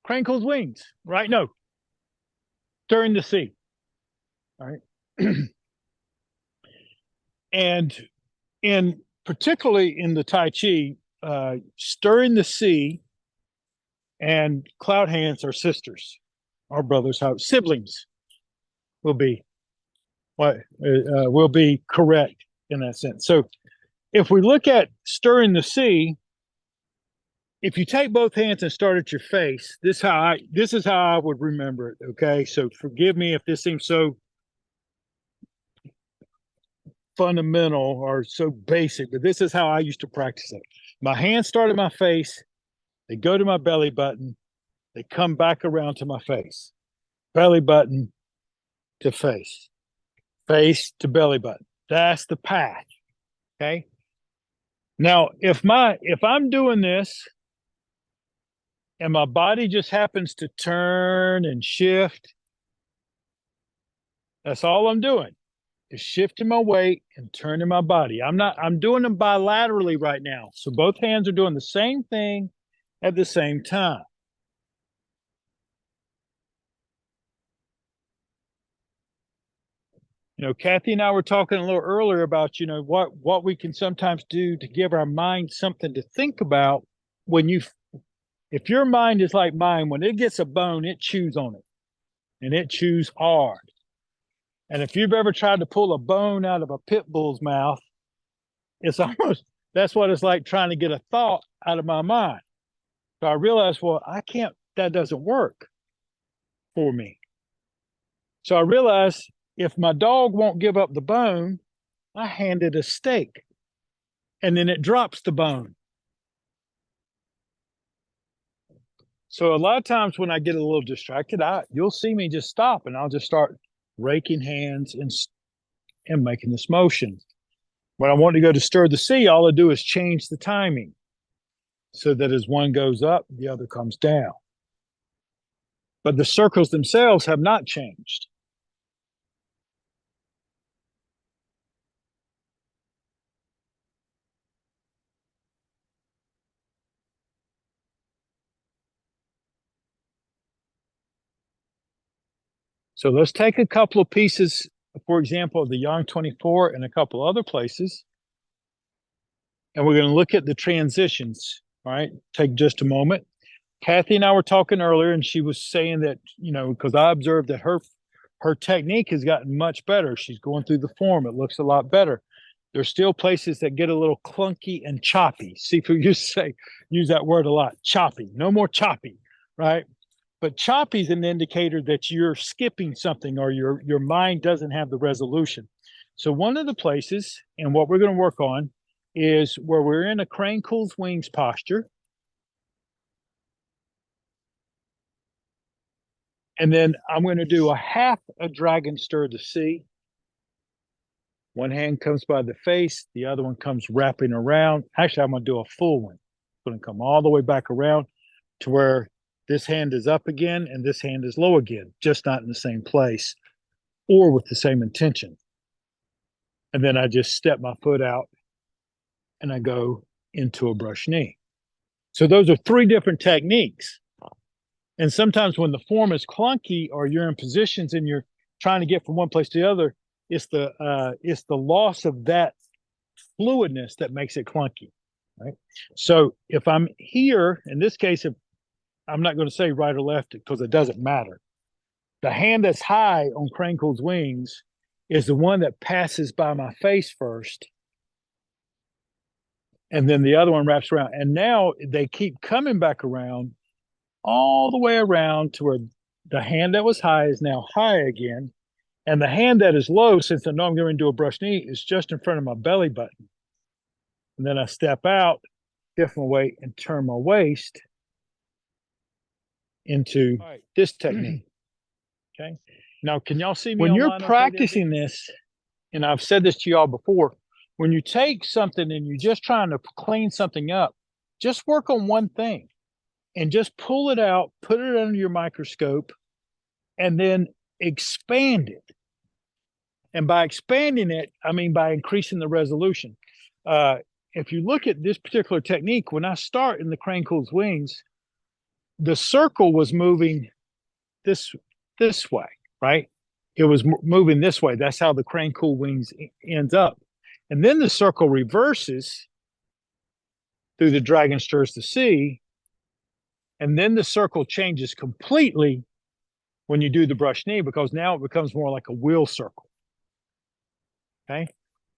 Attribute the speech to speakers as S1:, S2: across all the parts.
S1: Crane Cool's Wings, right? No, Stirring the Sea. All right. And in particularly in the Tai Chi, Stirring the Sea and Cloud Hands are sisters, our brothers, how siblings will be what will be correct in that sense. So if we look at Stirring the Sea, if you take both hands and start at your face, this is how I would remember it. Okay, so forgive me if this seems so fundamental or so basic, but this is how I used to practice it. My hands start at my face, they go to my belly button, they come back around to my face, belly button to face, face to belly button. That's the path. Okay. Now, if I'm doing this and my body just happens to turn and shift, that's all I'm doing is shifting my weight and turning my body. I'm doing them bilaterally right now. So both hands are doing the same thing at the same time. Kathy and I were talking a little earlier about, what we can sometimes do to give our mind something to think about if your mind is like mine, when it gets a bone, it chews on it and it chews hard. And if you've ever tried to pull a bone out of a pit bull's mouth, it's almost, that's what it's like trying to get a thought out of my mind. So I realized, well, that doesn't work for me. So I realized if my dog won't give up the bone, I hand it a steak and then it drops the bone. So a lot of times when I get a little distracted, you'll see me just stop and I'll just start raking hands and making this motion. When I want to go to stir the sea, all I do is change the timing so that as one goes up, the other comes down. But the circles themselves have not changed. So let's take a couple of pieces, for example, of the Yang 24 and a couple other places. And we're going to look at the transitions. All right. Take just a moment. Kathy and I were talking earlier, and she was saying that, because I observed that her technique has gotten much better. She's going through the form. It looks a lot better. There's still places that get a little clunky and choppy. Sifu used to use that word a lot, choppy. No more choppy, right? But choppy is an indicator that you're skipping something or your mind doesn't have the resolution. So one of the places, and what we're going to work on, is where we're in a Crane Cool's Wings posture. And then I'm going to do a half a dragon stir the sea. One hand comes by the face, the other one comes wrapping around. Actually, I'm going to do a full one. I'm going to come all the way back around to where this hand is up again and this hand is low again, just not in the same place or with the same intention. And then I just step my foot out and I go into a brush knee. So those are three different techniques. And sometimes when the form is clunky or you're in positions and you're trying to get from one place to the other, it's the loss of that fluidness that makes it clunky, right? So if I'm here, in this case, if I'm not going to say right or left because it doesn't matter. The hand that's high on Crane Cool's Wings is the one that passes by my face first. And then the other one wraps around. And now they keep coming back around all the way around to where the hand that was high is now high again. And the hand that is low, since I know I'm going to do a brush knee, is just in front of my belly button. And then I step out, shift my weight, and turn my waist into this technique. Okay. Now, can y'all see me? When you're practicing this, and I've said this to y'all before, when you take something and you're just trying to clean something up, just work on one thing and just pull it out, put it under your microscope, and then expand it. And by expanding it, I mean by increasing the resolution. If you look at this particular technique, when I start in the Crane Cool's Wings, the circle was moving this way, right? It was moving this way. That's how the crane cool wings ends up. And then the circle reverses through the dragon stirs the sea. And then the circle changes completely when you do the brush knee, because now it becomes more like a wheel circle. Okay.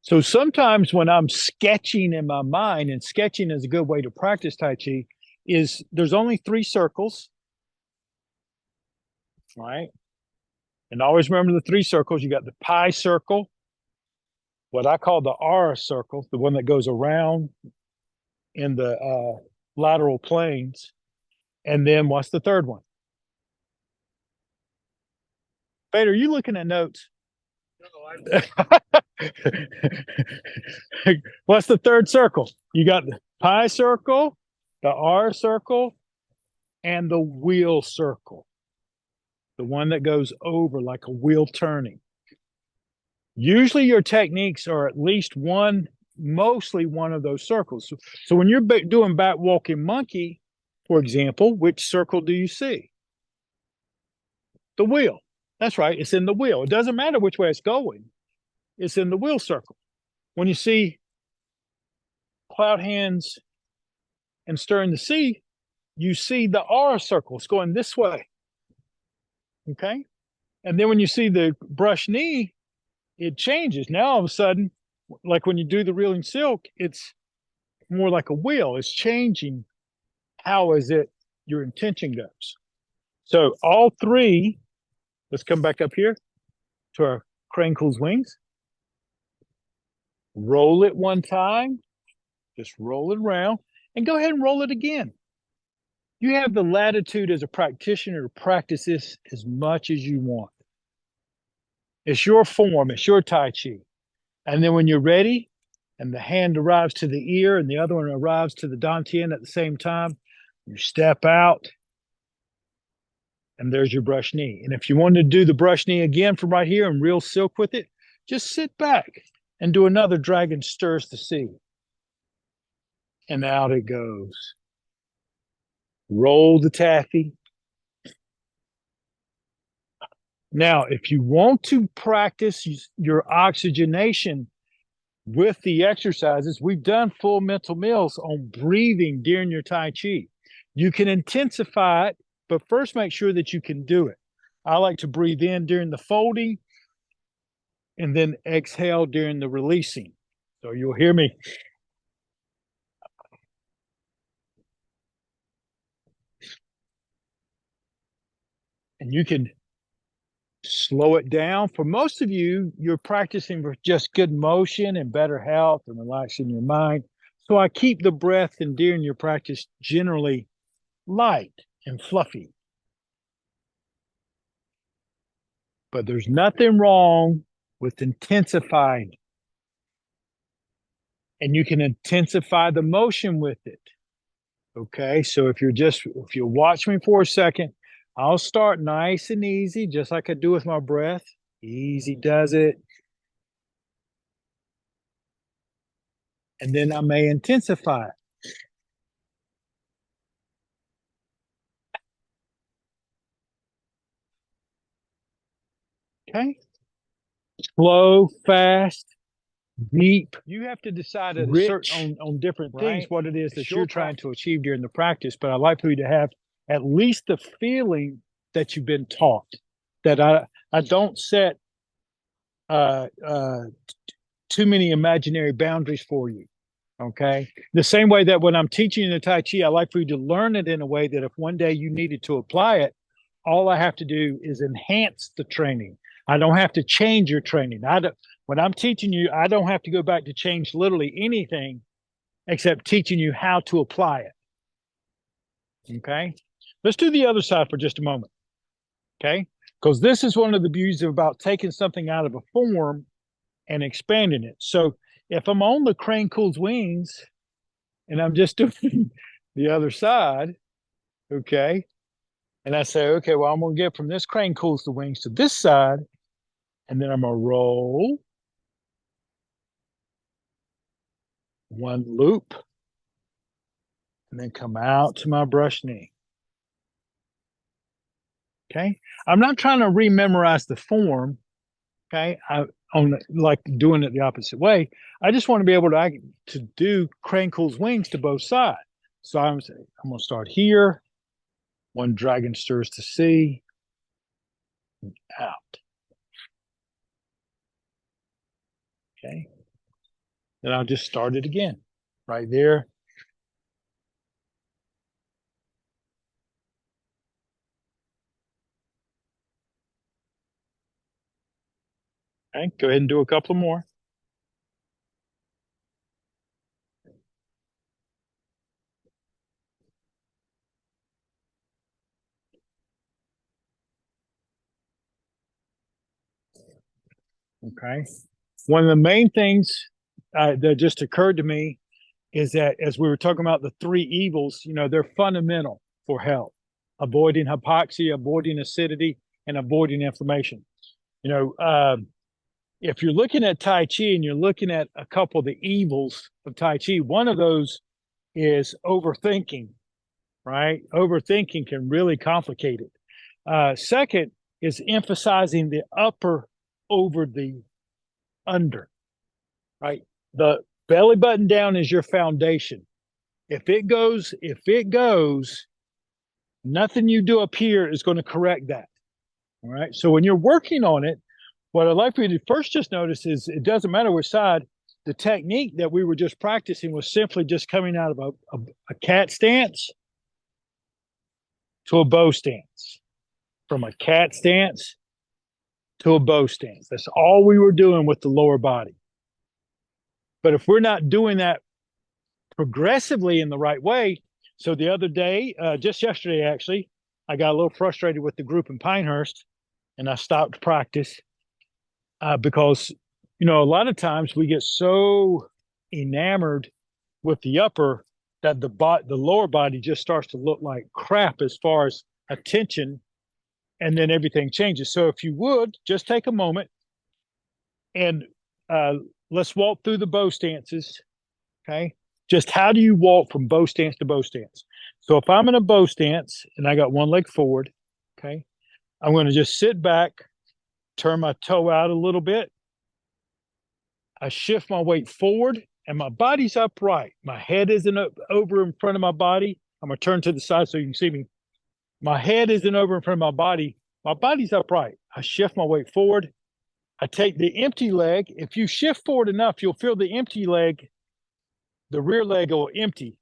S1: So sometimes when I'm sketching in my mind, and sketching is a good way to practice Tai Chi, is there's only 3 circles, right? And always remember the 3 circles. You got the pi circle, what I call the R circle, the one that goes around in the lateral planes. And then what's the third one? Bader, are you looking at notes? No, what's the third circle? You got the pi circle, the R circle, and the wheel circle, the one that goes over like a wheel turning. Usually your techniques are at least one, mostly one of those circles. So when you're doing back walking monkey, for example, which circle do you see? The wheel. That's right. It's in the wheel. It doesn't matter which way it's going. It's in the wheel circle. When you see cloud hands and stirring the sea, you see the R circle. It's going this way. Okay. And then when you see the brush knee, it changes. Now all of a sudden, like when you do the reeling silk, it's more like a wheel. It's changing how is it your intention goes. So all 3, let's come back up here to our crane cool's wings. Roll it one time, just roll it around, and go ahead and roll it again. You have the latitude as a practitioner to practice this as much as you want. It's your form, it's your Tai Chi. And then when you're ready, and the hand arrives to the ear and the other one arrives to the dantian at the same time, you step out, and there's your brush knee. And if you want to do the brush knee again from right here and reel silk with it, just sit back and do another dragon stirs the sea. And out it goes. Roll the taffy. Now, if you want to practice your oxygenation with the exercises, we've done full mental meals on breathing during your Tai Chi. You can intensify it, but first make sure that you can do it. I like to breathe in during the folding and then exhale during the releasing. So you'll hear me. And you can slow it down. For most of you, you're practicing for just good motion and better health and relaxing your mind. So I keep the breath and during your practice generally light and fluffy. But there's nothing wrong with intensifying. And you can intensify the motion with it. Okay, so if you watch me for a second, I'll start nice and easy, just like I do with my breath. Easy does it. And then I may intensify it. Okay, slow, fast, deep. You have to decide at on different things what it is that you're trying to achieve during the practice. But I'd like for you to have at least the feeling that you've been taught. That I don't set too many imaginary boundaries for you. Okay. The same way that when I'm teaching you the Tai Chi, I like for you to learn it in a way that if one day you needed to apply it, all I have to do is enhance the training. I don't have to change your training. When I'm teaching you, I don't have to go back to change literally anything except teaching you how to apply it. Okay. Let's do the other side for just a moment. Okay. Because this is one of the beauties about taking something out of a form and expanding it. So if I'm on the crane cool's wings and I'm just doing the other side, okay, and I say, okay, well, I'm going to get from this crane cool's the wings to this side, and then I'm going to roll one loop and then come out to my brush knee. Okay. I'm not trying to rememorize the form. Okay. Like doing it the opposite way. I just want to be able to do Crane Cool's Wings to both sides. So I'm going to start here. One dragon stirs to sea. Out. Okay. Then I'll just start it again. Right there. Okay. Go ahead and do a couple more. Okay. One of the main things that just occurred to me is that as we were talking about the three evils, they're fundamental for health: avoiding hypoxia, avoiding acidity, and avoiding inflammation. If you're looking at Tai Chi and you're looking at a couple of the evils of Tai Chi, one of those is overthinking, right? Overthinking can really complicate it. Second is emphasizing the upper over the under, right? The belly button down is your foundation. If it goes, nothing you do up here is going to correct that. All right. So when you're working on it, what I'd like for you to first just notice is it doesn't matter which side. The technique that we were just practicing was simply just coming out of a cat stance to a bow stance, from a cat stance to a bow stance. That's all we were doing with the lower body. But if we're not doing that progressively in the right way, so the other day, just yesterday actually, I got a little frustrated with the group in Pinehurst, and I stopped practice because a lot of times we get so enamored with the upper that the lower body just starts to look like crap as far as attention, and then everything changes. So if you would just take a moment and let's walk through the bow stances. Okay. Just how do you walk from bow stance to bow stance? So if I'm in a bow stance and I got one leg forward, okay, I'm going to just sit back, turn my toe out a little bit. I shift my weight forward and my body's upright. My head isn't over in front of my body. I'm going to turn to the side so you can see me. My head isn't over in front of my body. My body's upright. I shift my weight forward. I take the empty leg. If you shift forward enough, you'll feel the empty leg, the rear leg will empty.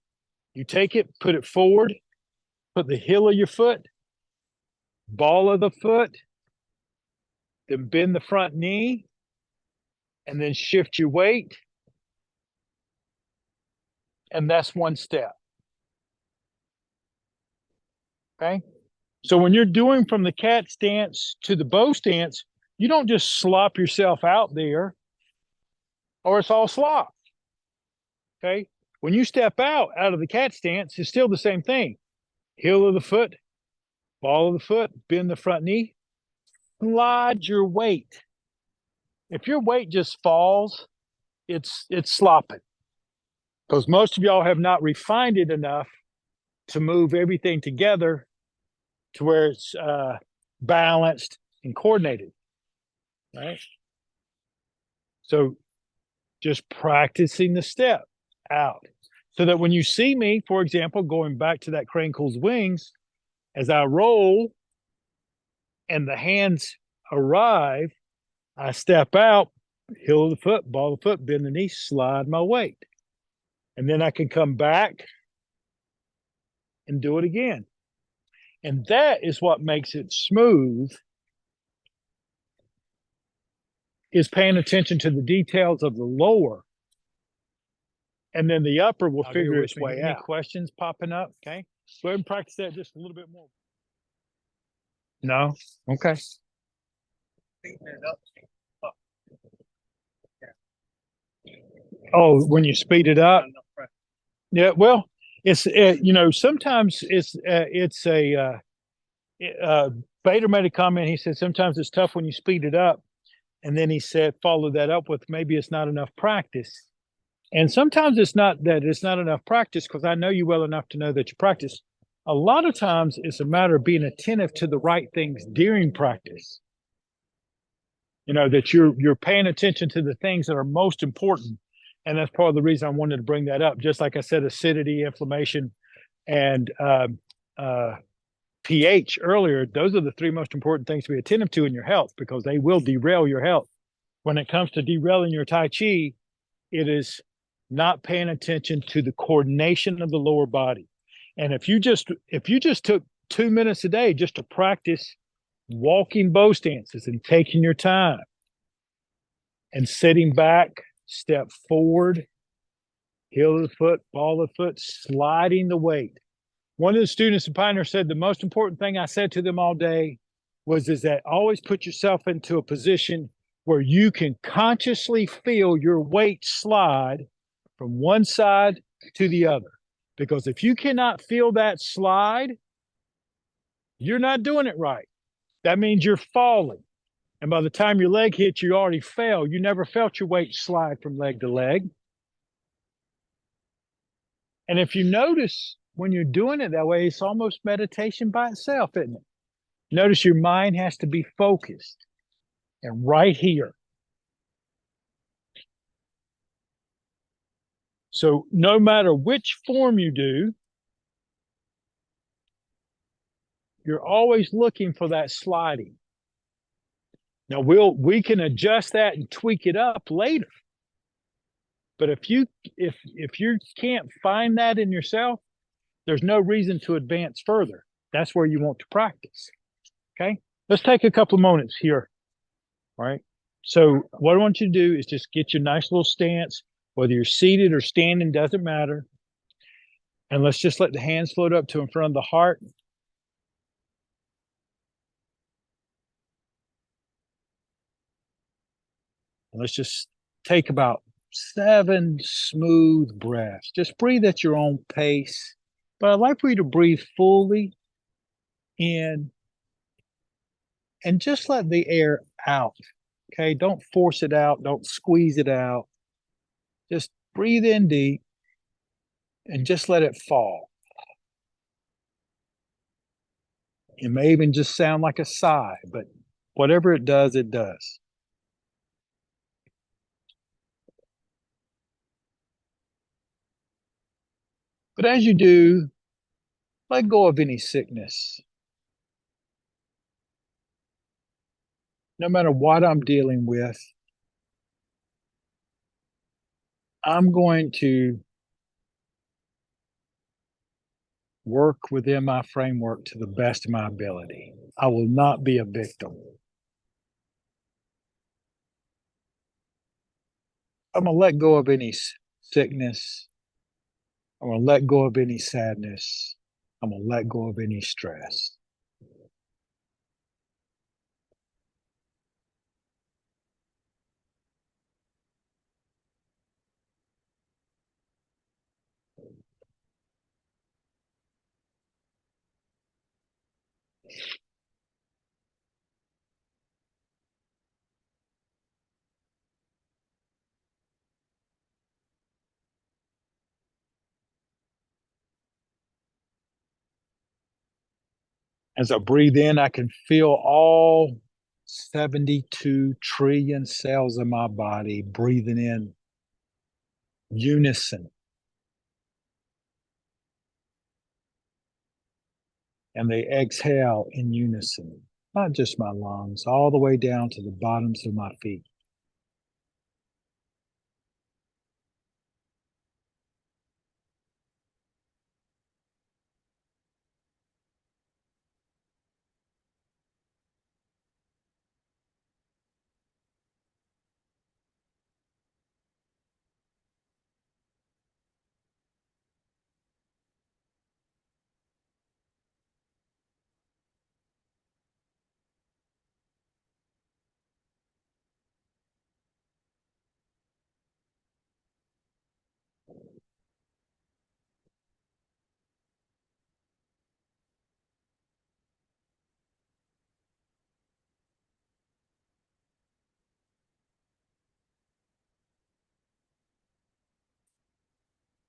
S1: You take it, put it forward, put the heel of your foot, ball of the foot, then bend the front knee, and then shift your weight. And that's one step. Okay. So when you're doing from the cat stance to the bow stance, you don't just slop yourself out there or it's all slop. Okay. When you step out of the cat stance, it's still the same thing. Heel of the foot, ball of the foot, bend the front knee, slide your weight. If your weight just falls, it's slopping, because most of y'all have not refined it enough to move everything together to where it's balanced and coordinated, right? So just practicing the step out so that when you see me, for example, going back to that Crane Cool's Wings, as I roll and the hands arrive, I step out, heel of the foot, ball of the foot, bend the knee, slide my weight. And then I can come back and do it again. And that is what makes it smooth, is paying attention to the details of the lower. And then the upper will figure its way out. Any questions popping up? Okay. Go ahead and practice that just a little bit more. No? Okay. Oh, when you speed it up? Yeah, well, it's, sometimes it's Bader made a comment. He said, sometimes it's tough when you speed it up. And then he said, follow that up with maybe it's not enough practice. And sometimes it's not that it's not enough practice, because I know you well enough to know that you practice. A lot of times it's a matter of being attentive to the right things during practice. That you're paying attention to the things that are most important. And that's part of the reason I wanted to bring that up. Just like I said, acidity, inflammation, and uh, pH earlier, those are the three most important things to be attentive to in your health because they will derail your health. When it comes to derailing your Tai Chi, it is not paying attention to the coordination of the lower body. And if you just took 2 minutes a day just to practice walking bow stances and taking your time and sitting back, step forward, heel of the foot, ball of the foot, sliding the weight. One of the students in Pioneer said the most important thing I said to them all day is that always put yourself into a position where you can consciously feel your weight slide from one side to the other. Because if you cannot feel that slide, you're not doing it right. That means you're falling. And by the time your leg hits, you already fell. You never felt your weight slide from leg to leg. And if you notice when you're doing it that way, it's almost meditation by itself, isn't it? Notice your mind has to be focused and right here. So no matter which form you do, you're always looking for that sliding. Now we can adjust that and tweak it up later. But if you can't find that in yourself, there's no reason to advance further. That's where you want to practice. Okay? Let's take a couple of moments here. All right. So what I want you to do is just get your nice little stance, whether you're seated or standing, doesn't matter. And let's just let the hands float up to in front of the heart. And let's just take about 7 smooth breaths. Just breathe at your own pace. But I'd like for you to breathe fully in and just let the air out. Okay. Don't force it out. Don't squeeze it out. Just breathe in deep and just let it fall. It may even just sound like a sigh, but whatever it does, it does. But as you do, let go of any sickness. No matter what I'm dealing with, I'm going to work within my framework to the best of my ability. I will not be a victim. I'm going to let go of any sickness. I'm going to let go of any sadness. I'm going to let go of any stress. As I breathe in, I can feel all 72 trillion cells in my body breathing in unison. And they exhale in unison, not just my lungs, all the way down to the bottoms of my feet.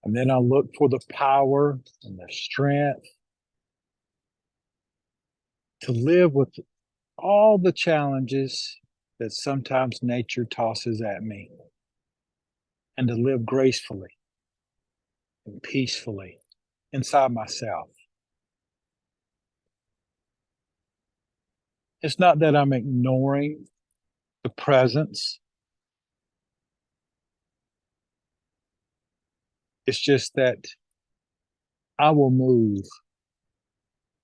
S1: And then I look for the power and the strength to live with all the challenges that sometimes nature tosses at me, and to live gracefully and peacefully inside myself. It's not that I'm ignoring the presence. It's just that I will move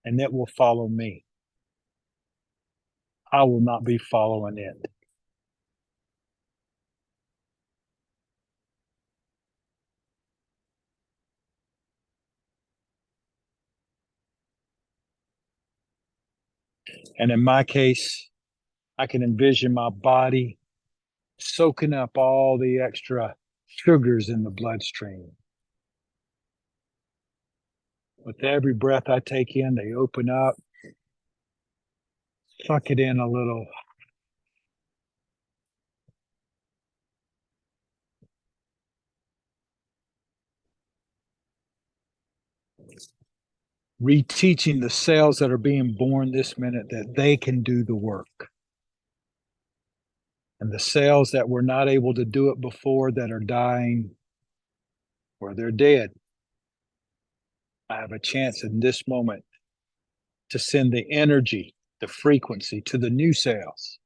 S1: and it will follow me. I will not be following it. And in my case, I can envision my body soaking up all the extra sugars in the bloodstream. With every breath I take in, they open up, suck it in a little. Reteaching the cells that are being born this minute that they can do the work. And the cells that were not able to do it before, that are dying or they're dead, I have a chance in this moment to send the energy, the frequency to the new cells.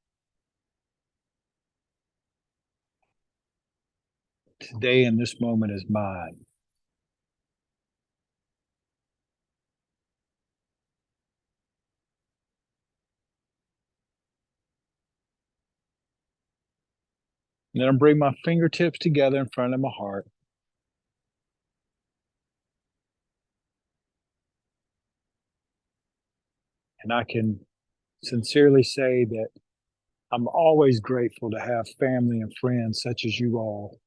S1: Today in this moment is mine. And then I bring my fingertips together in front of my heart. And I can sincerely say that I'm always grateful to have family and friends such as you all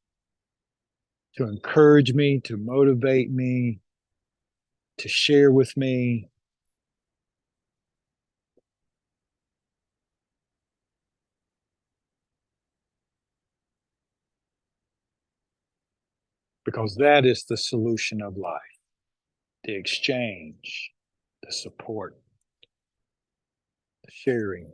S1: to encourage me, to motivate me, to share with me. Because that is the solution of life, the exchange, the support, the sharing.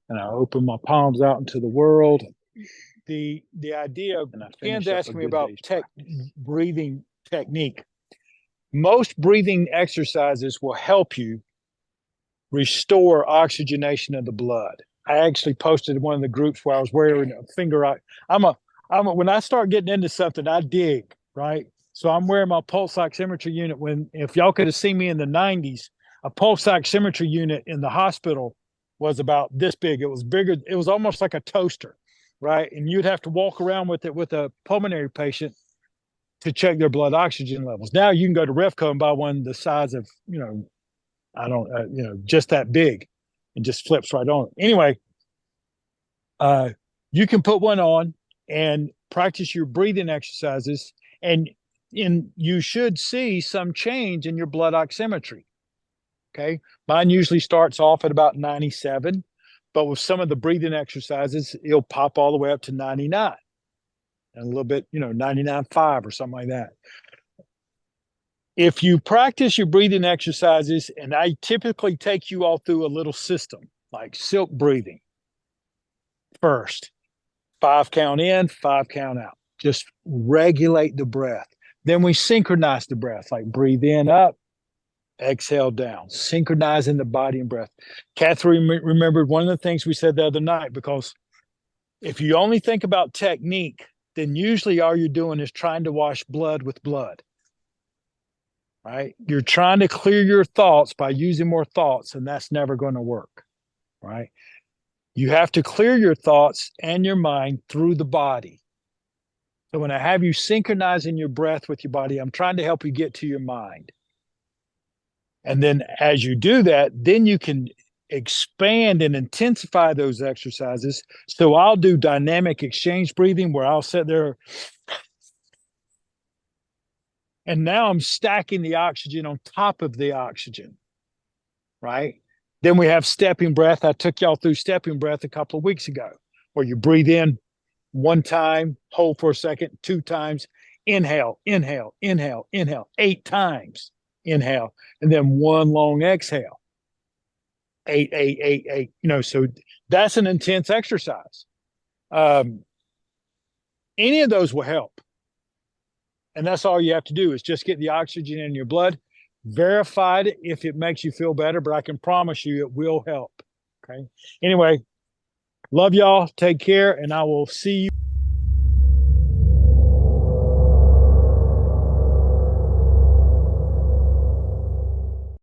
S1: And I open my palms out into the world. The idea of, Ken's asking me about breathing technique. Most breathing exercises will help you restore oxygenation of the blood. I actually posted in one of the groups where I was wearing a finger. When I start getting into something, I dig, right? So I'm wearing my pulse oximetry unit. If y'all could have seen me in the 90s, a pulse oximetry unit in the hospital was about this big. It was bigger. It was almost like a toaster, right? And you'd have to walk around with it with a pulmonary patient to check their blood oxygen levels. Now you can go to Refco and buy one the size of, just that big, and just flips right on. Anyway, you can put one on and practice your breathing exercises, and you should see some change in your blood oximetry. Okay. Mine usually starts off at about 97, but with some of the breathing exercises, it'll pop all the way up to 99 and a little bit, 99.5 or something like that. If you practice your breathing exercises, and I typically take you all through a little system like silk breathing first, 5 count in, 5 count out, just regulate the breath. Then we synchronize the breath, like breathe in up, exhale down, synchronizing the body and breath. Catherine remembered one of the things we said the other night, because if you only think about technique, then usually all you're doing is trying to wash blood with blood, right? You're trying to clear your thoughts by using more thoughts, and that's never going to work, right? You have to clear your thoughts and your mind through the body. So when I have you synchronizing your breath with your body, I'm trying to help you get to your mind. And then as you do that, then you can expand and intensify those exercises. So I'll do dynamic exchange breathing, where I'll sit there and now I'm stacking the oxygen on top of the oxygen, right? Then we have stepping breath. I took y'all through stepping breath a couple of weeks ago, where you breathe in 1 time, hold for a second, 2 times, Inhale, inhale, inhale, inhale, 8 times. Inhale, and then one long exhale. 8, 8, 8, 8. So that's an intense exercise. Any of those will help. And that's all you have to do is just get the oxygen in your blood. Verify it if it makes you feel better, but I can promise you it will help. Okay. Anyway, love y'all. Take care, and I will see you.